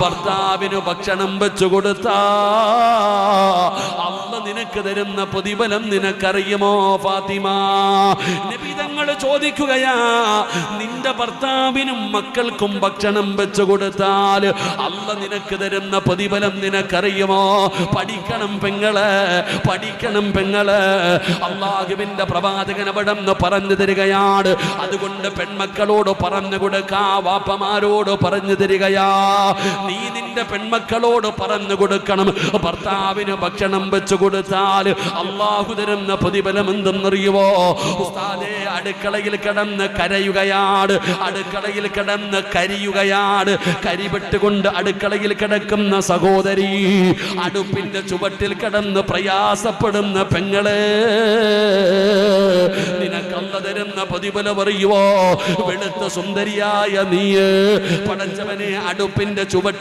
ഭർത്താവിന് ഭക്ഷണം വെച്ചു കൊടുത്താ അല്ലാഹു നിനക്ക് തരുന്ന പ്രതിഫലം നിനക്കറിയുമോ ഫാത്തിമ? നബി തങ്ങൾ ചോദിക്കുകയാ, നിന്റെ ഭർത്താവിനും മക്കൾക്കും ഭക്ഷണം വെച്ചു കൊടുത്താൽ അല്ലാഹു നിനക്ക് തരുന്ന പ്രതിഫലം നിനക്കറിയുമോ? പഠിക്കണം പെങ്ങളെ, പഠിക്കണം പെങ്ങളെ. അല്ലാഹുവിന്റെ പ്രവാചകൻ അവിടെ നിന്ന് പറഞ്ഞു തരികയാണ്. അതുകൊണ്ട് പെൺമക്കളോട് പറഞ്ഞു കൊടുക്കാ, വാപ്പമാരോട് പറഞ്ഞു തരികയാ, നീ നിന്റെ പെൺമക്കളോട് പറഞ്ഞു കൊടുക്കണം, ഭർത്താവിന് ഭക്ഷണം വെച്ചു കൊടുത്താൽ അല്ലാഹു തരുന്ന പ്രതിഫലം എന്തെന്നറിയുവോ? ഉസ്താദേ, അടുക്കളയിൽ കിടന്ന് കരയുകയാണ്, അടുക്കളയിൽ കിടന്ന് കരിയുകയാണ്, കരിപെട്ടുകൊണ്ട് അടുക്കളയിൽ കിടക്കുന്ന സഹോദരി, അടുപ്പിന്റെ ചുവട്ടിൽ കിടന്ന് പ്രയാസപ്പെടുന്ന പെങ്ങളെ, നിനക്കല്ല തരുന്ന പ്രതിഫലം അറിയുവോ? വെളുത്ത സുന്ദരിയായ നീ, പടച്ചവനെ, അടുപ്പിന്റെ ചുവട്ടിൽ